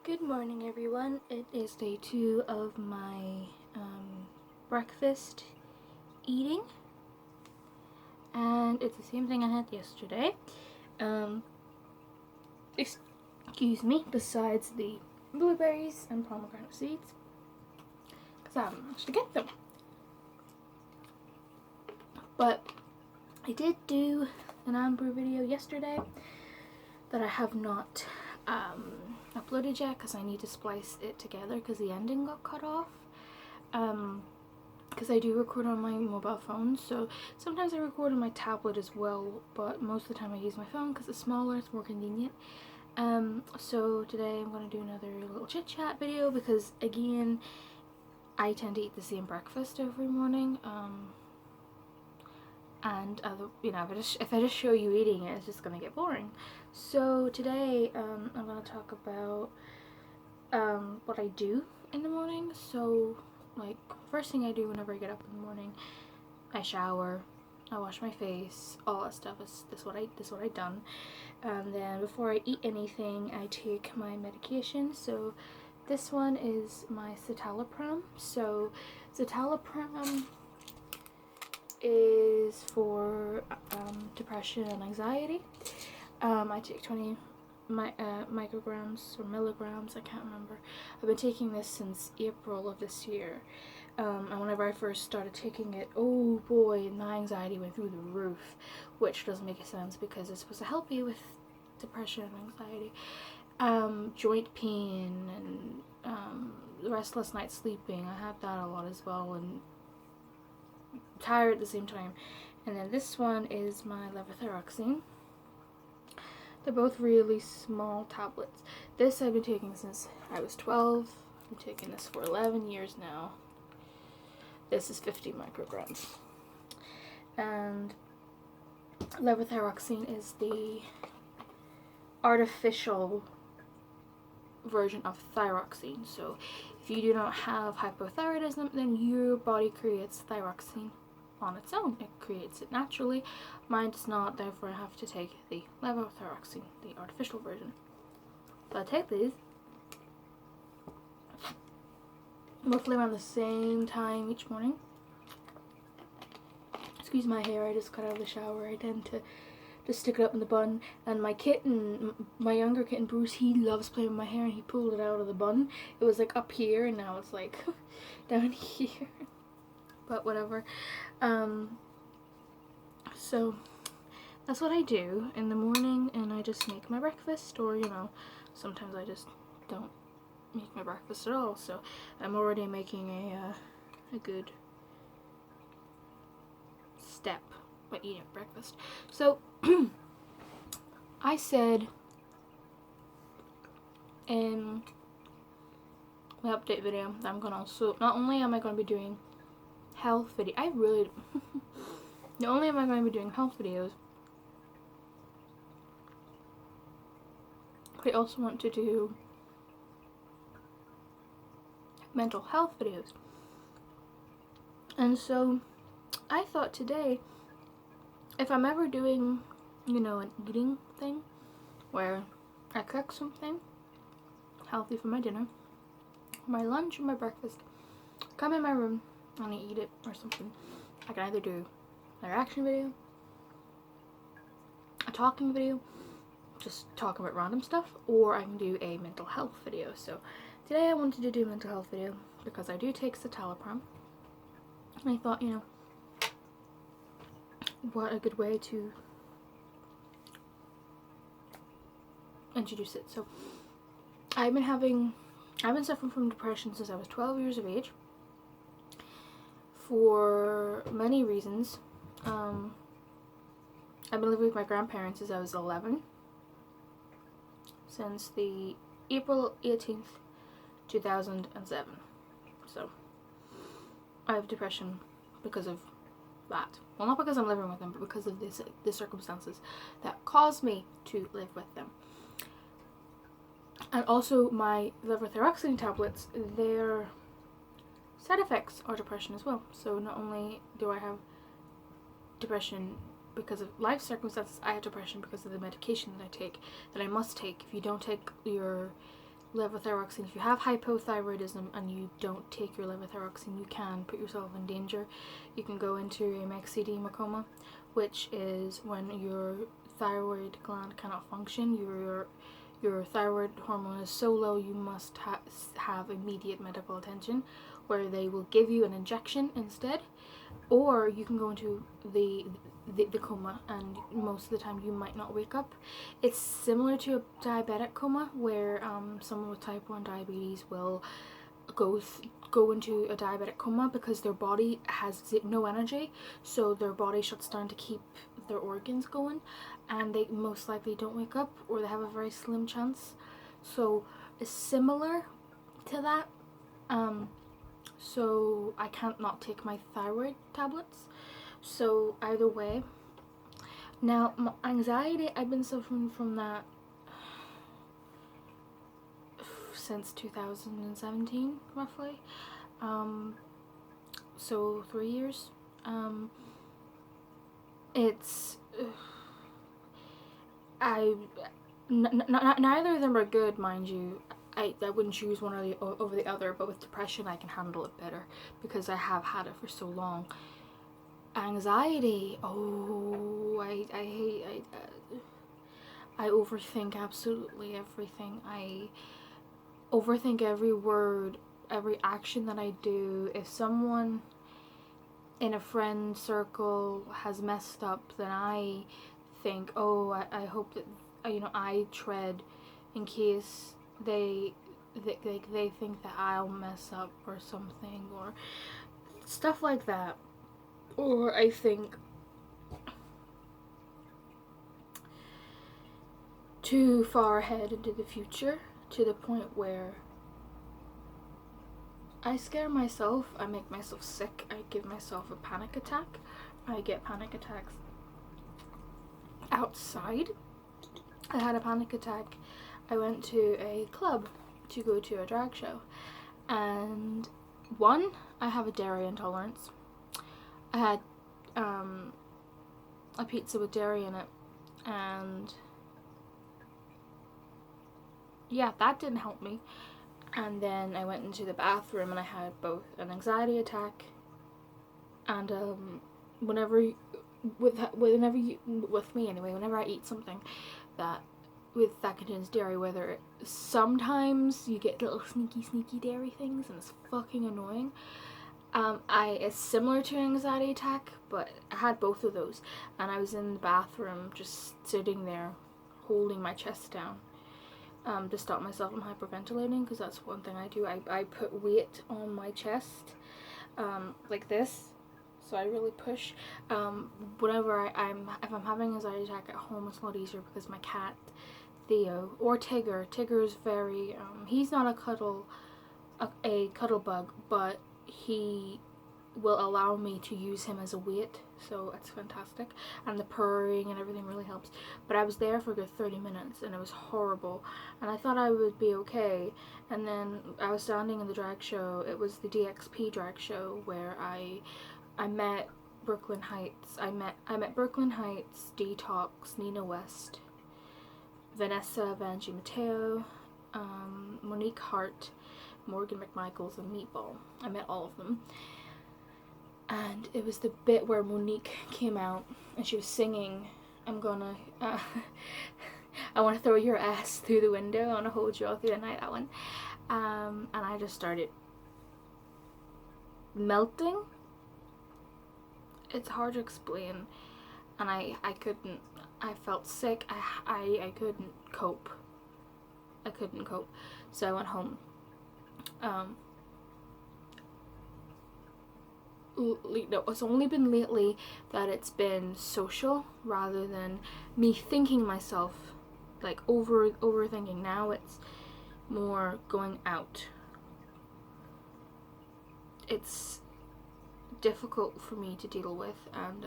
Good morning, everyone. It is day 2 of my breakfast eating, and it's the same thing I had yesterday. Excuse me, besides the blueberries and pomegranate seeds, because I haven't managed to get them. But I did do an Amber video yesterday that I have not uploaded yet because I need to splice it together because the ending got cut off. Because I do record on my mobile phone, so sometimes I record on my tablet as well, but most of the time I use my phone because it's smaller, it's more convenient. So today I'm going to do another little chit chat video because, again, I tend to eat the same breakfast every morning. And if I just show you eating it, it's just gonna get boring. So today I'm gonna talk about what I do in the morning. So, like, first thing I do whenever I get up in the morning, I shower, I wash my face, all that stuff. This what I done. And then before I eat anything, I take my medication. So this one is my citalopram. So citalopram is for depression and anxiety. I take 20 micrograms or milligrams, I can't remember. I've been taking this since April of this year. And whenever I first started taking it, oh boy, my anxiety went through the roof, which doesn't make sense because it's supposed to help you with depression and anxiety. Joint pain and restless night sleeping, I have that a lot as well, and tired at the same time. And then this one is my levothyroxine. They're both really small tablets. This I've been taking since I was 12. I've been taking this for 11 years now. This is 50 micrograms. And levothyroxine is the artificial version of thyroxine. So if you do not have hypothyroidism, then your body creates thyroxine on its own. It creates it naturally. Mine does not, therefore I have to take the levothyroxine, the artificial version. So I take these roughly around the same time each morning. Excuse my hair, I just got out of the shower. I tend to just stick it up in the bun, and my kitten, my younger kitten Bruce, he loves playing with my hair, and he pulled it out of the bun. It was like up here and now it's like down here, but whatever. So that's what I do in the morning, and I just make my breakfast, or sometimes I just don't make my breakfast at all. So I'm already making a good step by eating breakfast. So I said in my update video that I'm gonna also, not only am I gonna be doing health video, not only am I going to be doing health videos, I also want to do mental health videos. And so I thought today, if I'm ever doing, an eating thing where I cook something healthy for my dinner, my lunch, or my breakfast, come in my room and I eat it or something, I can either do a reaction video, a talking video, just talk about random stuff, or I can do a mental health video. So today I wanted to do a mental health video because I do take citalopram, and I thought, what a good way to introduce it. So I've been suffering from depression since I was 12 years of age for many reasons. I've been living with my grandparents since I was 11, since the April 18th, 2007. So I have depression because of that. Well, not because I'm living with them, but because of the circumstances that caused me to live with them. And also my levothyroxine tablets, their side effects are depression as well. So not only do I have depression because of life circumstances, I have depression because of the medication that I take, that I must take. If you don't take your levothyroxine. If you have hypothyroidism and you don't take your levothyroxine, you can put yourself in danger. You can go into a myxedema coma, which is when your thyroid gland cannot function. Your thyroid hormone is so low you must have immediate medical attention, where they will give you an injection instead, or you can go into the coma, and most of the time you might not wake up. It's similar to a diabetic coma, where someone with type 1 diabetes will go into a diabetic coma because their body has no energy, so their body shuts down to keep their organs going, and they most likely don't wake up, or they have a very slim chance. So it's similar to that. So I can't not take my thyroid tablets. So either way. Now, my anxiety, I've been suffering from that since 2017, roughly. So 3 years. It's neither of them are good, mind you. I wouldn't choose one over the other, but with depression I can handle it better because I have had it for so long. Anxiety, oh, I overthink absolutely everything. I overthink every word, every action that I do. If someone in a friend circle has messed up, then I think, oh, I hope that, I tread in case they think that I'll mess up or something, or stuff like that. Or I think too far ahead into the future, to the point where I scare myself, I make myself sick, I give myself a panic attack. I get panic attacks outside. I had a panic attack. I went to a club to go to a drag show, and one, I have a dairy intolerance. I had a pizza with dairy in it, and yeah, that didn't help me. And then I went into the bathroom and I had both an anxiety attack and whenever I eat something that contains dairy, whether sometimes you get little sneaky dairy things, and it's fucking annoying. It's similar to an anxiety attack, but I had both of those, and I was in the bathroom just sitting there holding my chest down to stop myself from hyperventilating, because that's one thing I do. I put weight on my chest, like this, so I really push. Whenever if I'm having an anxiety attack at home, it's a lot easier because my cat Theo, or Tigger's very he's not a cuddle bug, but he will allow me to use him as a weight, so it's fantastic, and the purring and everything really helps. But I was there for a good 30 minutes and it was horrible, and I thought I would be okay, and then I was standing in the drag show. It was the DXP drag show where I met Brooklyn Heights. I met Brooklyn Heights, Detox, Nina West, Vanessa Vanjie Mateo, Monique Hart, Morgan McMichaels, and Meatball. I met all of them. And it was the bit where Monique came out and she was singing, I want to throw your ass through the window, I want to hold you all through the night, that one. And I just started melting. It's hard to explain. And I felt sick. I couldn't cope. So I went home. It's only been lately that it's been social rather than me thinking myself, like overthinking. Now it's more going out. It's difficult for me to deal with, and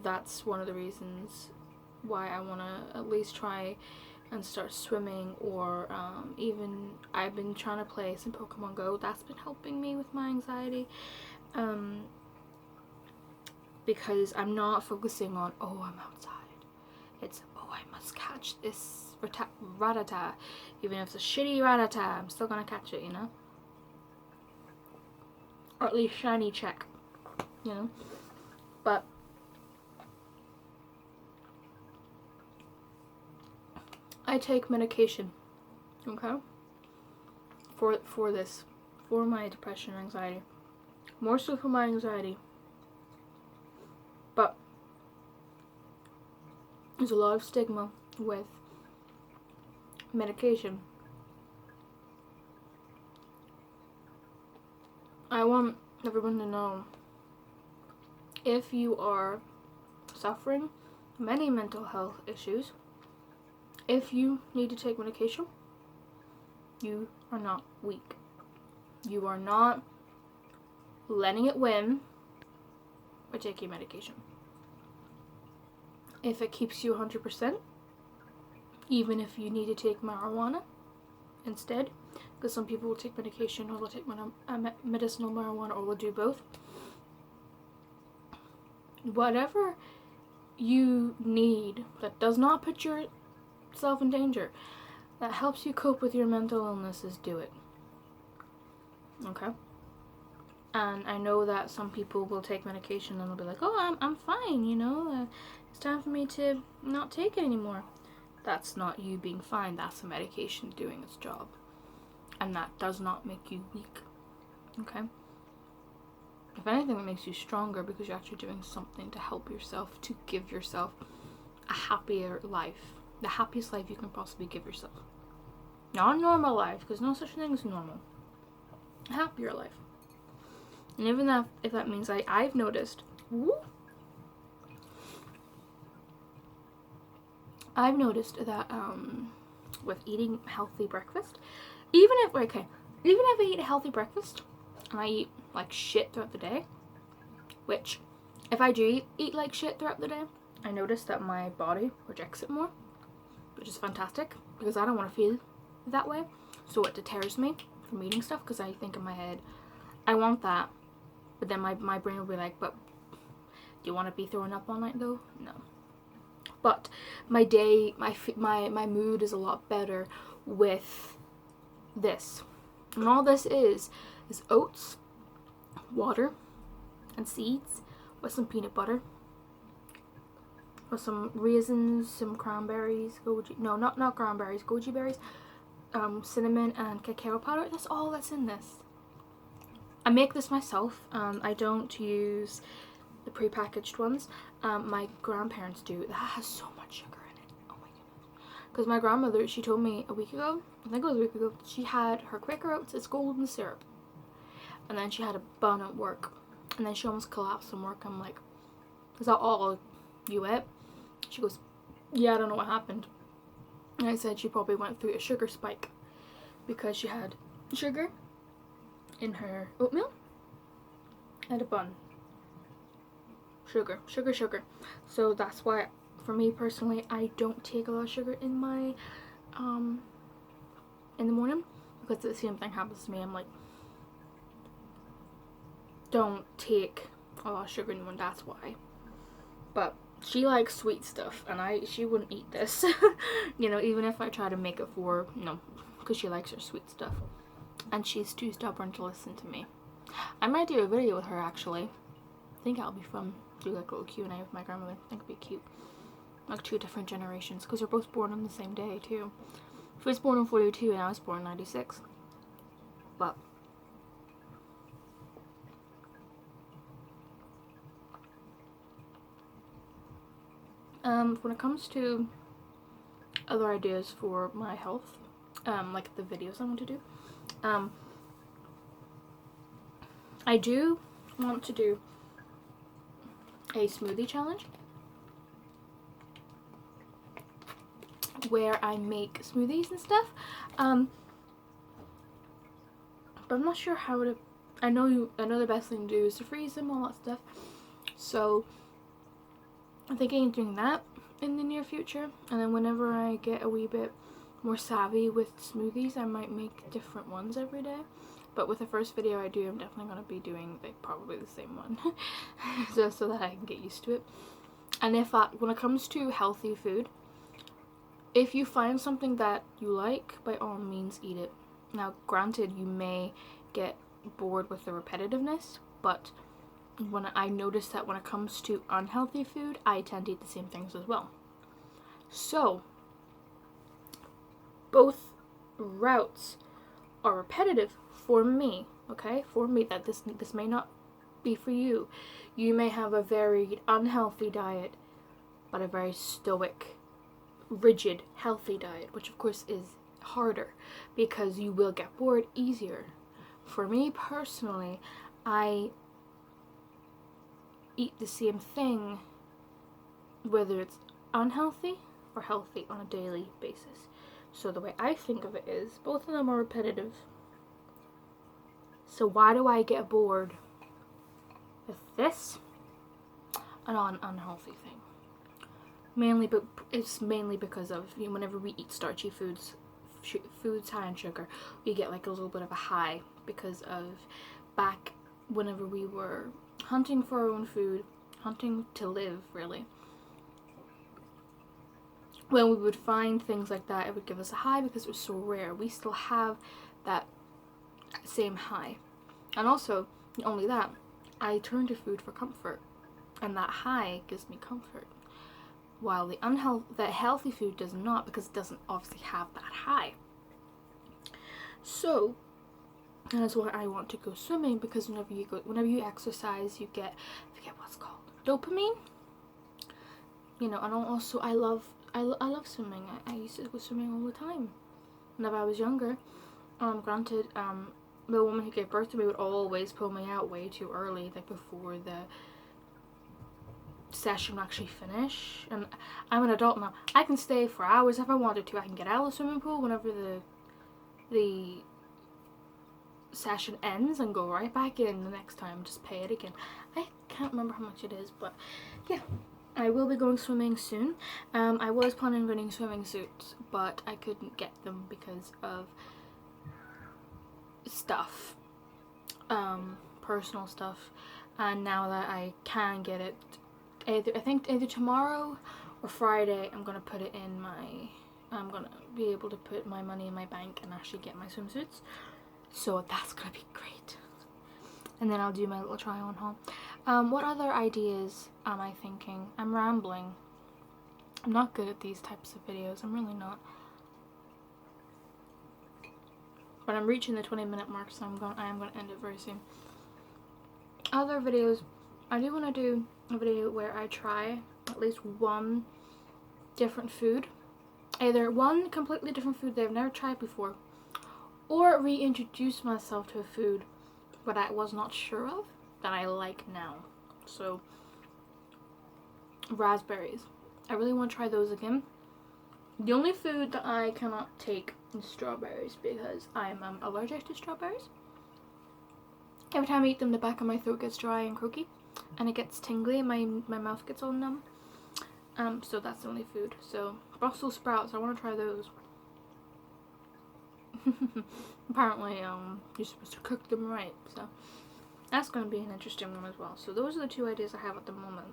that's one of the reasons why I want to at least try and start swimming, or even I've been trying to play some Pokemon Go. That's been helping me with my anxiety, because I'm not focusing on, oh, I'm outside. It's, oh, I must catch this ratata. Even if it's a shitty ratata, I'm still gonna catch it, you know? Or at least shiny check, you know? But I take medication, okay? For this, for my depression and anxiety. More so for my anxiety. But there's a lot of stigma with medication. I want everyone to know, if you are suffering many mental health issues, if you need to take medication, you are not weak. You are not letting it win by taking medication. If it keeps you 100%, even if you need to take marijuana instead, because some people will take medication or will take medicinal marijuana, or will do both. Whatever you need that does not put yourself in danger, that helps you cope with your mental illnesses, do it. Okay? And I know that some people will take medication and they'll be like, oh, I'm fine, you know, it's time for me to not take it anymore. That's not you being fine, that's the medication doing its job. And that does not make you weak. Okay? If anything, it makes you stronger, because you're actually doing something to help yourself, to give yourself a happier life. The happiest life you can possibly give yourself. Not a normal life, because no such thing as normal. A happier life. And even that, if that means I've noticed, that with eating healthy breakfast, even if I eat a healthy breakfast and I eat like shit throughout the day, which if I do eat like shit throughout the day, I notice that my body rejects it more, which is fantastic, because I don't want to feel that way. So it deters me from eating stuff, because I think in my head, I want that, but then my brain will be like, but do you want to be throwing up all night though? No. But my day, my mood is a lot better with this. And all this is oats, water, and seeds, with some peanut butter, with some raisins, some cranberries, not cranberries, goji berries, cinnamon, and cacao powder. That's all that's in this. I make this myself. I don't use the prepackaged ones. My grandparents do. That has so much sugar in it. Oh my goodness. Because my grandmother, she told me a week ago, I think it was a week ago, she had her Quaker Oats, it's golden syrup. And then she had a bun at work. And then she almost collapsed from work. I'm like, is that all you ate? She goes, yeah, I don't know what happened. And I said she probably went through a sugar spike, because she had sugar in her oatmeal and a bun. Sugar. So that's why, for me personally, I don't take a lot of sugar in my in the morning, because the same thing happens to me. I'm like, don't take a lot of sugar in the morning, that's why. But she likes sweet stuff, and she wouldn't eat this. You know, even if I try to make it for her, no, because she likes her sweet stuff. And she's too stubborn to listen to me. I might do a video with her, actually. I think that'll be fun. Do like a little Q&A with my grandmother. I think it'd be cute. Like 2 different generations, because we're both born on the same day too. She was born in 42 and I was born in 96. But when it comes to other ideas for my health, like the videos I want to do, I do want to do a smoothie challenge where I make smoothies and stuff, but I'm not sure how to. I know the best thing to do is to freeze them, all that stuff. So I'm thinking of doing that in the near future, and then whenever I get a wee bit more savvy with smoothies, I might make different ones every day. But with the first video I do, I'm definitely going to be doing like probably the same one, so that I can get used to it. And when it comes to healthy food, if you find something that you like, by all means eat it. Now, granted, you may get bored with the repetitiveness, but when I notice that when it comes to unhealthy food, I tend to eat the same things as well. So, both routes are repetitive for me, okay? For me, that this may not be for you. You may have a very unhealthy diet, but a very stoic, rigid, healthy diet, which of course is harder because you will get bored easier. For me personally, I eat the same thing whether it's unhealthy or healthy on a daily basis. So the way I think of it is both of them are repetitive. So why do I get bored with this and an unhealthy thing? It's mainly because of, you know, whenever we eat starchy foods high in sugar, we get like a little bit of a high because of back whenever we were hunting for our own food, hunting to live really. When we would find things like that, it would give us a high because it was so rare. We still have that same high. And also, not only that, I turn to food for comfort, and that high gives me comfort. While the healthy food does not, because it doesn't obviously have that high. So that's why I want to go swimming, because whenever you exercise, you get, I forget what's called, dopamine. You know, and also I love swimming. I used to go swimming all the time whenever I was younger. Granted, the woman who gave birth to me would always pull me out way too early, like before the session would actually finish. And I'm an adult now. I can stay for hours if I wanted to. I can get out of the swimming pool whenever the session ends and go right back in the next time, just pay it again. I can't remember how much it is, but yeah, I will be going swimming soon. I was planning on getting swimming suits, but I couldn't get them because of stuff, personal stuff. And now that I can get it, I think either tomorrow or Friday, I'm gonna be able to put my money in my bank and actually get my swimsuits. So that's gonna be great. And then I'll do my little try on haul. What other ideas am I thinking? I'm rambling. I'm not good at these types of videos. I'm really not. But I'm reaching the 20-minute mark, so I am gonna end it very soon. Other videos, I do want to do a video where I try at least one different food. Either one completely different food that I've never tried before, or reintroduce myself to a food that I was not sure of that I like now. So, raspberries. I really want to try those again. The only food that I cannot take is strawberries because I'm allergic to strawberries. Every time I eat them, the back of my throat gets dry and croaky, and it gets tingly, and my mouth gets all numb. So that's the only food. So Brussels sprouts, I want to try those. Apparently, you're supposed to cook them right, so that's going to be an interesting one as well. So those are the two ideas I have at the moment.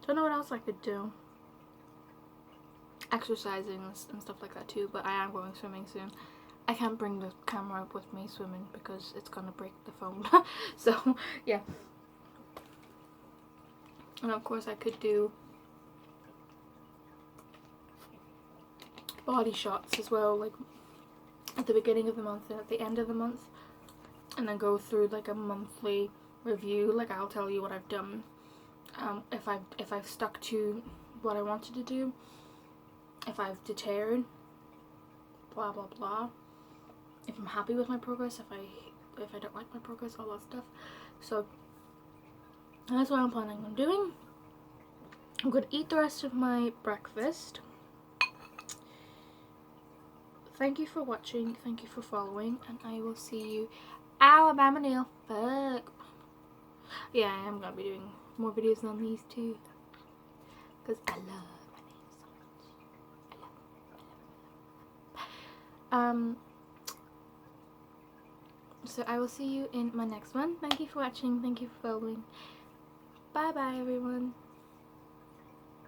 Don't know what else I could do. Exercising and stuff like that too, but I am going swimming soon. I can't bring the camera up with me swimming because it's gonna break the phone. So yeah, and of course I could do body shots as well, like at the beginning of the month and at the end of the month, and then go through like a monthly review. Like I'll tell you what I've done, if I've stuck to what I wanted to do, if I've deterred, blah blah blah, if I'm happy with my progress, if I don't like my progress, all that stuff. So that's what I'm planning on doing. I'm going to eat the rest of my breakfast. Thank you for watching, thank you for following, and I will see you. Ow, I'm a nail. Fuck. Yeah, I am going to be doing more videos on these too, because I love my nails so much. I love them. So I will see you in my next one. Thank you for watching, thank you for following. Bye. Bye bye, everyone.